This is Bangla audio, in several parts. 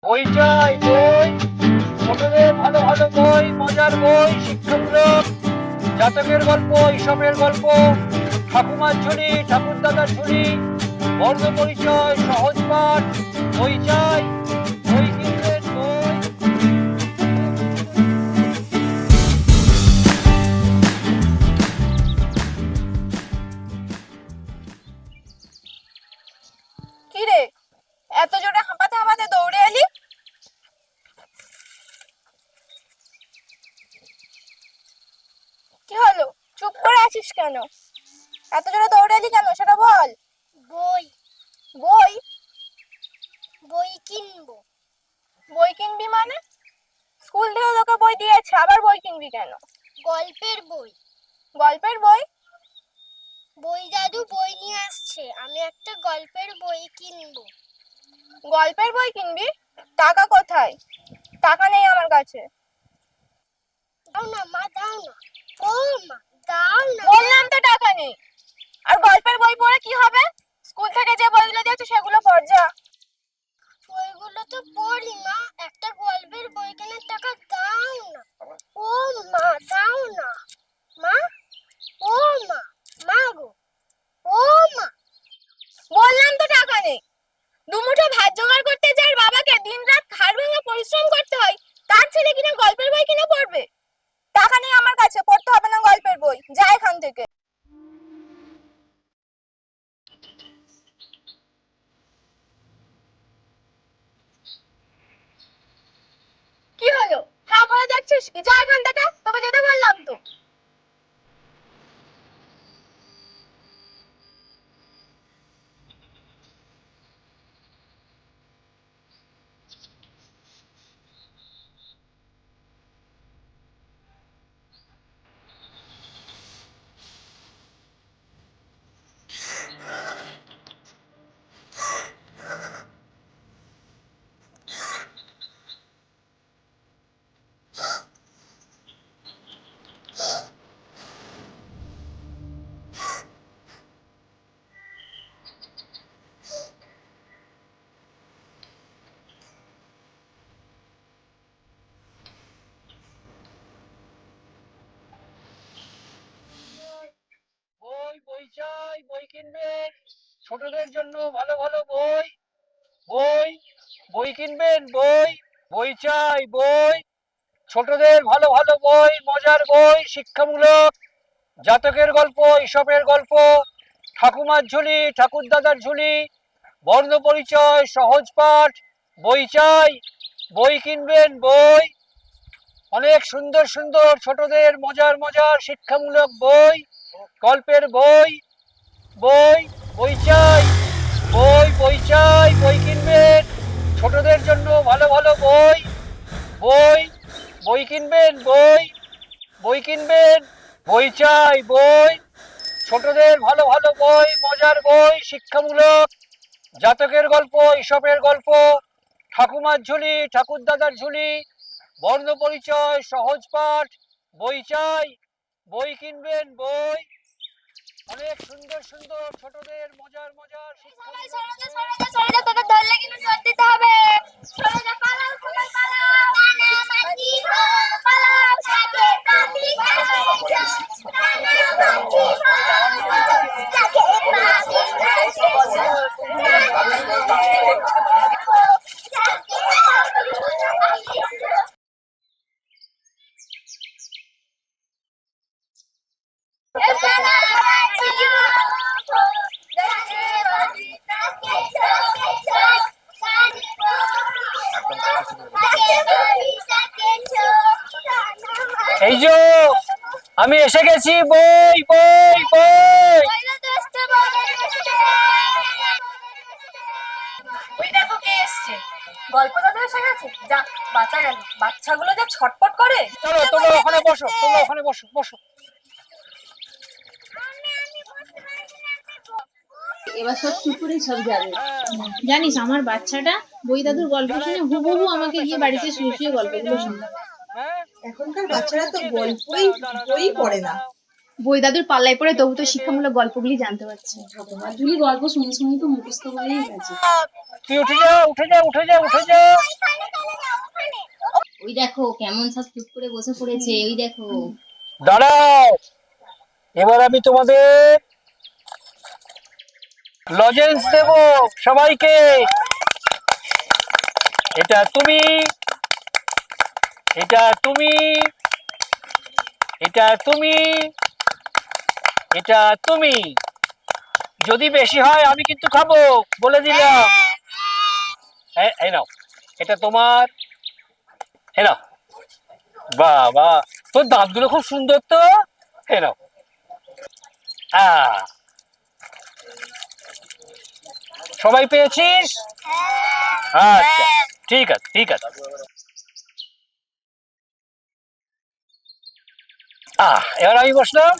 বই চাই বই, ছোটদের ভালো ভালো বই, মজার বই, শিক্ষামূলক, জাতকের গল্প, ইসবের গল্প, ঠাকুমার ঝুলি, ঠাকুর দাদার ঝুলি, বর্ণ পরিচয়, সহজ পাঠ। বই চাই, বই কিনবেন বই। কি রে, এত জোরে হাঁপাতে হাঁপাতে দৌড়ে এলি? কি হলো, চুপ করে আছিস কেন? এত জোরে দৌড়ে এলি কেন সেটা বল। বই বই? বই কিনবো। বই কিনবি মানে? স্কুল থেকে তোকে বই দিয়েছে, আবার বই কিনবি কেন? গল্পের বই। গল্পের বই? বই দাদু বই নিয়ে আসছে, আমি একটা গল্পের বই কিনবো। গল্পের বই কিনবি? টাকা কোথায়? টাকা নেই আমার কাছে। দাও না মা, দাও না। ও মা, দাও না। বললাম তো টাকা নেই। আর গল্পের বই পড়ে কি হবে? স্কুল থেকে যে বইগুলো দিয়েছে সেগুলো পড় যা। বইগুলো তো পড়ি মা, একটা গল্পের বই কেনার টাকা দাও না। ও মা, দাও না মা। ও মা, মা গো, ও মা। বললাম তো টাকা নেই। দুমুঠো ভাত জোগাড় করতে যাই, বাবাকে দিনরাত হাড় ভাঙা পরিশ্রম করতে হয়, তার ছেলে কিনা গল্পের বই কিনে পড়বে? টাকা নেই আমার কাছে, পড়তে হবে না গল্পের বই, যা এখান থেকে। কি হলো, হ্যাঁ বলে যাচ্ছিস কি? যা এখান থেকে, তোকে যেতে বললাম তো। বই বই চাই, বই কিনবেন, ছোটদের জন্য ভালো ভালো বই। বই, বই কিনবেন বই। বই চাই বই, ছোটদের ভালো ভালো বই, মজার বই, শিক্ষামূলক, জাতকের গল্প, ইসবের গল্প, ঠাকুমার ঝুলি, ঠাকুর দাদার ঝুলি, বর্ণ পরিচয়, সহজ পাঠ। বই চাই, বই কিনবেন বই। অনেক সুন্দর সুন্দর ছোটদের মজার মজার শিক্ষামূলক বই, গল্পের বই। বই, বই চাই বই, বই চাই, বই কিনবেন, ছোটদের জন্য ভালো ভালো বই। বই, বই কিনবেন বই। বই কিনবেন, বই চাই বই, ছোটদের ভালো ভালো বই, মজার বই, শিক্ষামূলক, জাতকের গল্প, ইসবের গল্প, ঠাকুমার ঝুলি, ঠাকুর দাদার ঝুলি, বর্ণ পরিচয়, সহজ পাঠ। বই চাই, বই কিনবেন বই। অনেক সুন্দর সুন্দর ছোটদের মজার মজার সরে যা, সরে যা, সরে যা, তোদের ধরলে কিন্তু জোর দিতে হবে। সরে যা, পালাও সবাই পালাও। কানামাছি গো, পালাও থাকে পাখি খায় যা। কানামাছি গো, থাকে পাখি খায় যা। কানামাছি গো, থাকে পাখি খায় যা। কানামাছি গো, থাকে পাখি থাকে থাকে চোখ। কানে গো, থাকে পাখি থাকে চোখ। কানামাছি এই যে আমি এসে গেছি, বই বই বই। ওই দেখো কে এসছে, গল্প দাদা এসে গেছে। যা, বাঁচা গেল। বাচ্চাগুলো যা ছটপট করে। চলো তোমরা ওখানে বসো, তোমরা ওখানে বসো বসো। এবার সব চুপ করে সব যাবে। হ্যাঁ, জানিস আমার বাচ্চাটা বই দাদুর গল্প শুনে হুবহু আমাকে গিয়ে বাড়িতে শুয়ে শুয়ে গল্পগুলো শোনায়। হ্যাঁ, এখনকার বাচ্চারা তো গল্পই বই পড়ে না, বই দাদুর পাল্লায় পড়ে তবু তো শিক্ষামূলক গল্পগুলি জানতে পারছি। ভগবান, জুলি গল্প শুনে শুনে তো মুখস্থ হয়েই গেছে। তুই উঠে যা, উঠে যা, উঠে যা, উঠে যা। ওই দেখো কেমন সব চুপ করে বসে পড়েছে, ওই দেখো। দাঁড়াও, এবার আমি তোমাদের লজেন্স দেব সবাইকে। এটা তুমি, এটা তুমি, এটা তুমি, এটা তুমি। যদি বেশি হয় আমি কিন্তু খাবো, বলে দিলাম। এই নাও, এটা তোমার। এই নাও। বাহ বাহ, তোর দাঁতগুলো খুব সুন্দর তো। এই নাও। সবাই পেয়েছিস? আচ্ছা, ঠিক আছে, ঠিক আছে। এবার আমি বসলাম।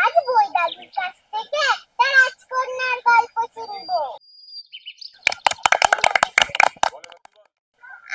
আজ বই দাদুর কাছ থেকে একটা রাজকন্যার গল্প শুনবো।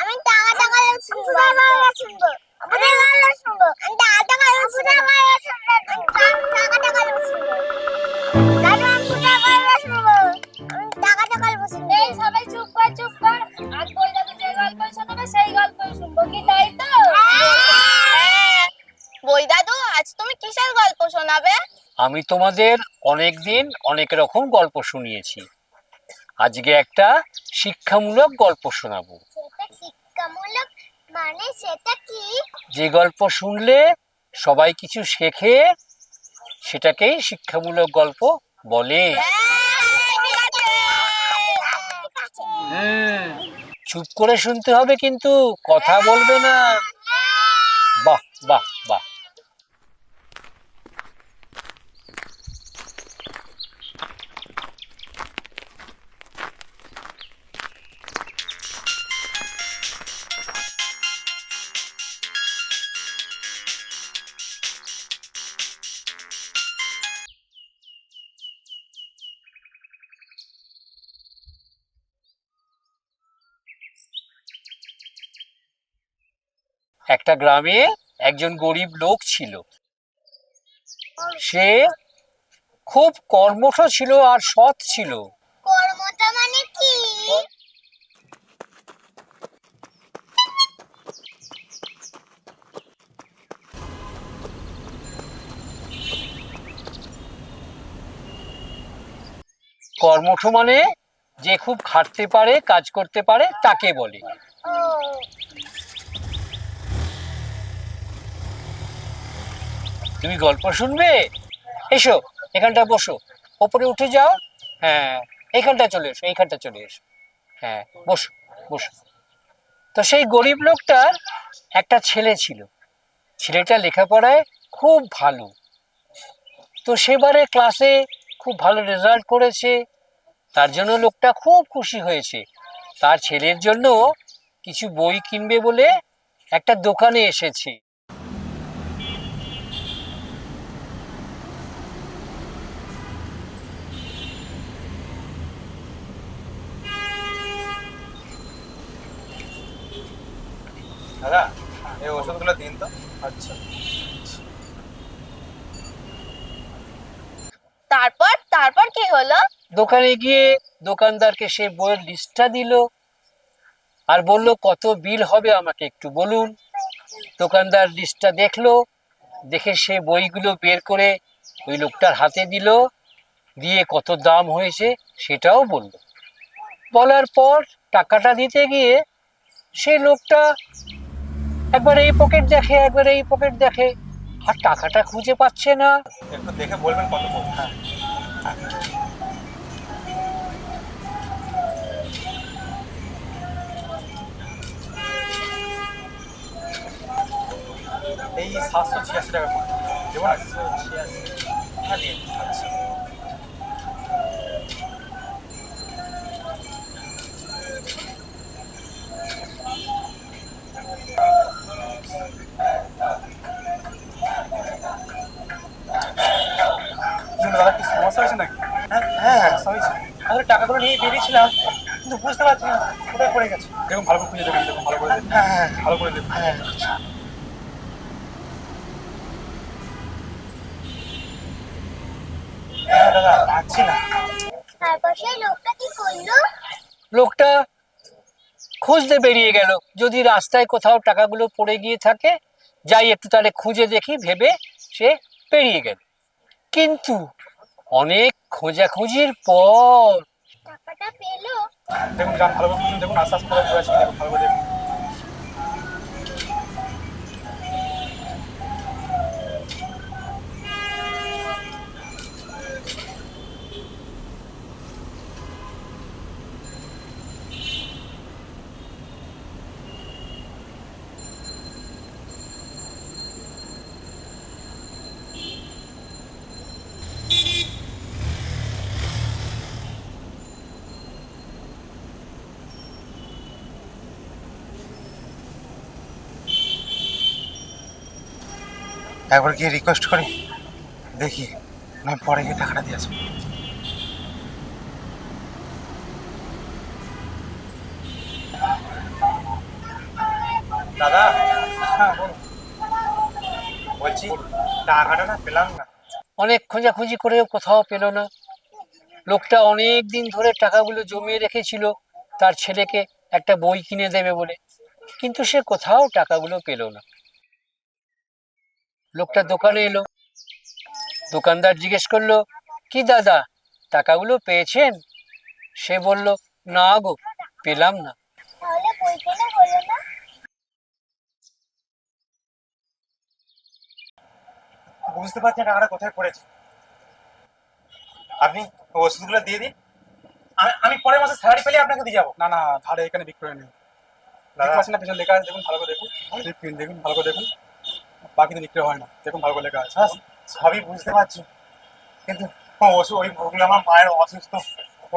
আমি টাকা শুনবো, শুনবো, শুনবো, আমি টাকা শুনবো, টাকা শুনবো। দাদু আমি শুনবো, আমি টাকা শুনবো। এই সবাই চুপ কর, চুপ কর। আজ বই দাদু যে গল্প শোনাবে সেই গল্পই শুনবো, কি তাই তো? বই দাদু, আজ তুমি কিসের গল্প শোনাবে? আমি তোমাদের অনেকদিন অনেক রকম গল্প শুনিয়েছি, আজকে একটা শিক্ষামূলক গল্প শোনাবো। সেটা শিক্ষামূলক মানে সেটা কি? যে গল্প শুনলে সবাই কিছু শেখে সেটাকেই শিক্ষামূলক গল্প বলে। চুপ করে শুনতে হবে, কিন্তু কথা বলবে না। বাহ বাহ বাহ। একটা গ্রামে একজন গরিব লোক ছিল। সে খুব কর্মঠ ছিল আর সৎ ছিল। কর্মটা মানে কি? কর্মঠ মানে যে খুব খাটতে পারে, কাজ করতে পারে, তাকে বলে। ও, তুমি গল্প শুনবে? এসো, এখানটা বসো, ওপরে উঠে যাও। হ্যাঁ, এইখানটা চলে এসো, এইখানটা চলে এসো। হ্যাঁ, বসো বসো। তো সেই গরিব লোকটার একটা ছেলে ছিল। ছেলেটা লেখাপড়ায় খুব ভালো। তো সেবারে ক্লাসে খুব ভালো রেজাল্ট করেছে, তার জন্য লোকটা খুব খুশি হয়েছে। তার ছেলের জন্য কিছু বই কিনবে বলে একটা দোকানে এসেছে। দাদা, এই ওষুধগুলো দিন তো। আচ্ছা। তারপর তারপর কি হলো? দোকানে গিয়ে দোকানদারকে সে বইয়ের লিস্টটা দিল আর বলল, কত বিল হবে আমাকে একটু বলুন। দোকানদার লিস্টটা দেখলো, দেখে সে বইগুলো বের করে ওই লোকটার হাতে দিল, দিয়ে কত দাম হয়েছে সেটাও বলল। বলার পর টাকাটা দিতে গিয়ে সেই লোকটা একবার এই পকেট দেখে, একবার এই পকেট দেখে, আর টাকাটা খুঁজে পাচ্ছে না। একটু দেখে বলবেন কত পড়বে। হ্যাঁ, এই 786 টাকা পড়বে। দেবো না? 786। হ্যাঁ, দিন। আচ্ছা। দাদা, কি সমস্যা হয়েছে নাকি? হ্যাঁ, সমস্যা হয়েছে। আসলে টাকাগুলো নিয়ে বেরিয়েছিলাম, কিন্তু বুঝতে পারছি না কোথায় পড়ে গেছে। দেখুন, ভালো করে খুঁজে দেখুন, দেখুন ভালো করে দেখুন। হ্যাঁ, ভালো করে দেখুন। হ্যাঁ। দাদা পাচ্ছি না। তারপর সেই লোকটা কি করলো? লোকটা খুঁজতে বেরিয়ে গেল, যদি রাস্তায় কোথাও টাকাগুলো পড়ে গিয়ে থাকে, যাই একটু তাহলে খুঁজে দেখি ভেবে সে বেরিয়ে গেল। কিন্তু অনেক খোঁজাখুঁজির পর টাকাটা পেলো? দেখুন যান, ভালো করে খুঁজুন, দেখুন আস্তে আস্তে করে আছে, দেখুন ভালো করে দেখুন। একবার গিয়ে রিকোয়েস্ট করি, দেখি আমি পরে গিয়ে টাকাটা দিয়ে আসবো। দাদা, হ্যাঁ বলুন। বলছি টাকাটা না পেলাম না। অনেক খোঁজাখুঁজি করেও কোথাও পেল না। লোকটা অনেক দিন ধরে টাকাগুলো জমিয়ে রেখেছিল তার ছেলেকে একটা বই কিনে দেবে বলে, কিন্তু সে কোথাও টাকাগুলো পেল না। লোকটা দোকানে এলো, দোকানদার জিজ্ঞেস করলো, কি দাদা টাকাগুলো পেয়েছেন? সে বলল, না গো, পেলাম না। তাহলে বই কেনা হলো না? বুঝতে পারছি টাকাটা কোথায় পড়েছে। আপনি ওষুধগুলো দিয়ে দিন, আমি পরের মাসে স্যালারি পেলে আপনাকে দিয়ে যাবো। না না, ধারে এখানে বিক্রয় নেই দাদা। না পেছনে লেখা আছে, দেখুন ভালো করে দেখুন, দেখুন ভালো করে দেখুন, বাকিতে বিক্রি হয় না, দেখুন ভালো করে লেখা আছে। সবই বুঝতে পারছি, কিন্তু ওষুধ ওগুলো আমার মায়ের অসুস্থ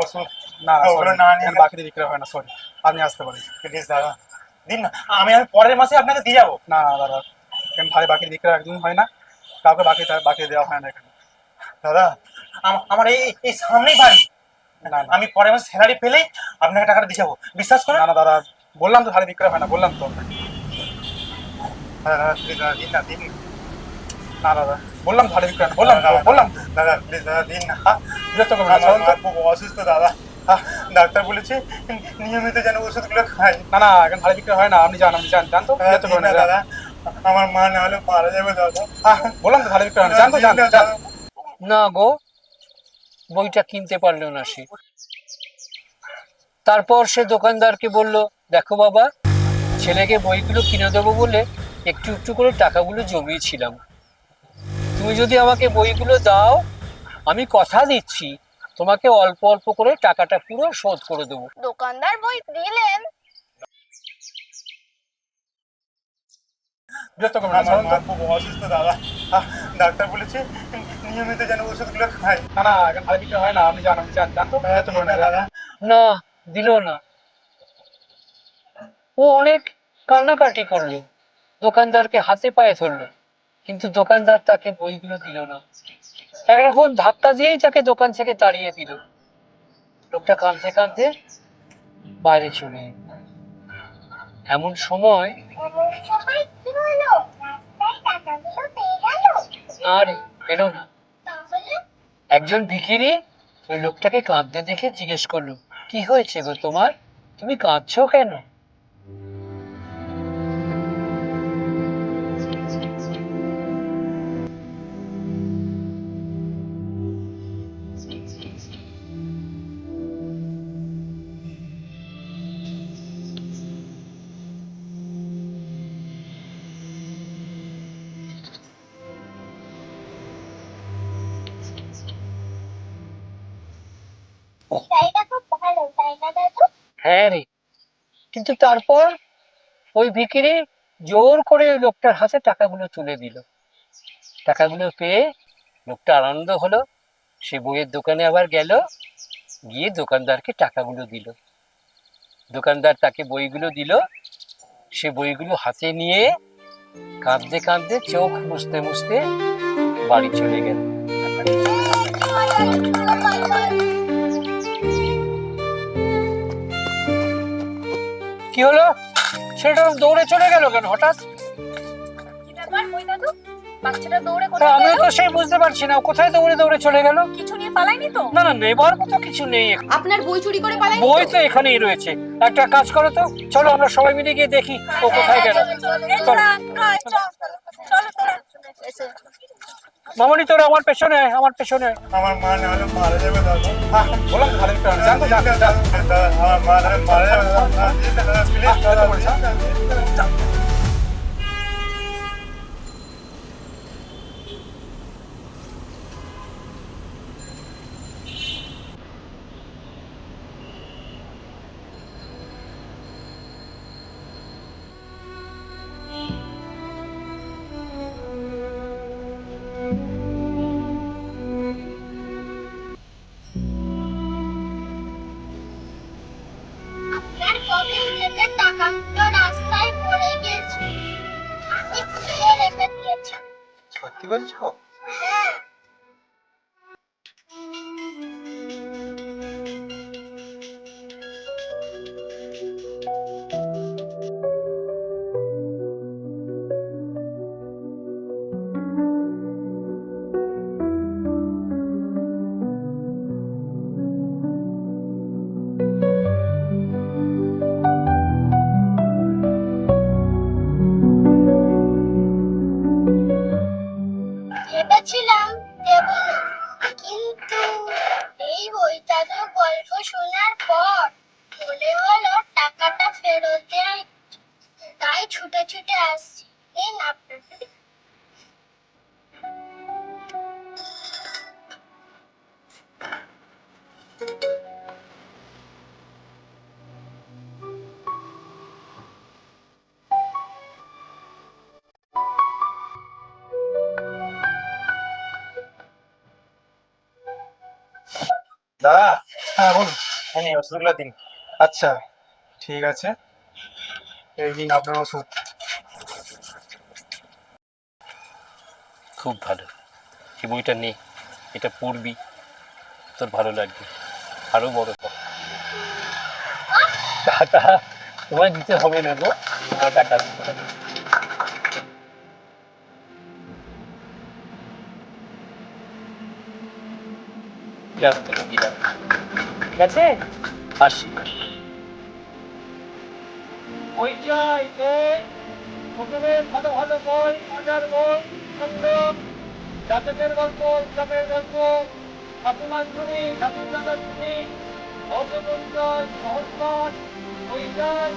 ওষুধ, না ওগুলো না নিয়ে বাকিতে বিক্রি হয় না। সরি, আপনি আসতে পারেন প্লিজ দাদা, দিন না, আমি পরের মাসে আপনাকে দিয়ে যাবো। না দাদা, এখানে ধারে বাকি বিক্রি একদম হয় না, কাউকে বাকি দেওয়া হয় না এখানে। দাদা আমার এই সামনেই বাড়ি, না আমি পরের মাসে স্যালারি পেলেই আপনাকে টাকাটা দিয়ে যাবো, বিশ্বাস করুন। না দাদা, বললাম তো ধারে বিক্রি হয় না, বললাম তো। দাদা প্লিজ দাদা, দিন না, দিন না দাদা, বললাম ধারে বিক্রি হয় না, বললাম দাদা প্লিজ দাদা, দিন না, বিরক্ত করবেন না, খুব অসুস্থ দাদা, ডাক্তার বলেছে নিয়মিত যেন ওষুধগুলো খাই। না না, এখন ধারে বিক্রি হয় না, আপনি যান জান তো, বিরক্ত করবেন না দাদা, আমার মা না হলে মারা যাবে দাদা। বললাম তো ধারে বিক্রি হয় না, জান তো, জান। না গো, বইটা কিনতে পারলো না সে। তারপর সে দোকানদারকে বলল, দেখো বাবা, ছেলেকে বইগুলো কিনে দেবো বলে একটু একটু করে টাকাগুলো জমিয়েছিলাম, তুমি যদি আমাকে বইগুলো দাও, আমি কথা দিচ্ছি তোমাকে অল্প অল্প করে টাকাটা পুরো শোধ করে দেবো। দোকানদার বই দিলেন। বিরক্ত করবেন না, আমার খুব অসুস্থ দাদা, ডাক্তার বলেছে নিয়মিত যেন ওষুধগুলো খাই। না না, এখন ধারে বিক্রি হয় না, আপনি জান তো, বিরক্ত করবেন না দাদা। না, দিল না। ও অনেক কান্নাকাটি করলো, দোকানদারকে হাতে পায়ে ধরলো, কিন্তু দোকানদার তাকে বইগুলো দিল না। একরকম ধাক্কা দিয়েই তাকে দোকান থেকে তাড়িয়ে দিল। লোকটা কাঁদতে কাঁদতে বাইরে চলে এলো। এমন সময় সবাই কি হলো? রাস্তায় টাকাগুলো পেয়ে গেল? আর এলো না। তাহলে একজন ভিখিরি ওই লোকটাকে কাঁদতে দেখে জিজ্ঞেস করলো, কি হয়েছে গো তোমার, তুমি কাঁদছো কেন? জায়গা খুব ভালো, তাই না দাদু? হ্যাঁ রে, কিন্তু তারপর ওই ভিখিরি জোর করে ওই লোকটার হাতে টাকাগুলো তুলে দিল। টাকাগুলো পেয়ে লোকটা আনন্দ হলো, সে বইয়ের দোকানে আবার গেল, গিয়ে দোকানদারকে টাকাগুলো দিল। দোকানদার তাকে বইগুলো দিল, সে বইগুলো হাতে নিয়ে কাঁদতে কাঁদতে চোখ মুছতে মুছতে বাড়ি চলে গেল। কি হলো, সেটা দৌড়ে চলে গেল কেন হঠাৎ? কি ব্যাপার বই দাদু? বাচ্চাটা দৌড়ে তা কোথায় আমিও গেল? তো সেই বুঝতে পারছি না ও কোথায় দৌড়ে দৌড়ে চলে গেল। কিছু নিয়ে পালায়নি তো? না না, নেবার মতো কিছু নেই। আপনার বই চুরি করে পালায়নি বই তো এখানেই রয়েছে। একটা কাজ করো তো, চলো আমরা সবাই মিলে গিয়ে দেখি ও কোথায় গেল। মামনি তোরা আমার পেছনে আয়, আমার পেছনে আয়। আমার মা না হলে মারা যাবে দাদা। হ্যাঁ বললাম ধারে বিক্রয় হয় না। জান তো জান আমার মা না হলে মারা যাবে দাদা। প্লিজ দাদা বলছি। আপনার পকেট থেকে টাকাগুলো রাস্তায় পড়ে গেছে, আমি খুলে রেখে দিয়েছি। সত্যি বলছো? হ্যাঁ। ভেবেছিলাম দেব না, কিন্তু এই বইটাতে গল্প শোনার পর মনে হলো টাকাটা ফেরত দেয়, তাই ছুটে ছুটে আসছি। নিন আপনার। দাদা হ্যাঁ বলুন। হ্যাঁ ওষুধগুলো দিন। আচ্ছা ঠিক আছে, এই দিন আপনার ওষুধ। খুব ভালো, এই বইটা নে, এটা পড়বি, তোর ভালো লাগবে। আরো বড় কর। টাকা তোমায় দিতে হবে না গো, আমার টাকা দিতে হবে। যাও, ঠিক আছে, আসি। বই চাই বই, ছোটদের ভালো ভালো বই, মজার বই, সুন্দর জাতকের গল্প, ইসলামের গল্প, ঠাকুমার ছবি, ঠাকুর দাদার ছবি, অর্থপঞ্চয়, সহজপাঠ, বই চাই।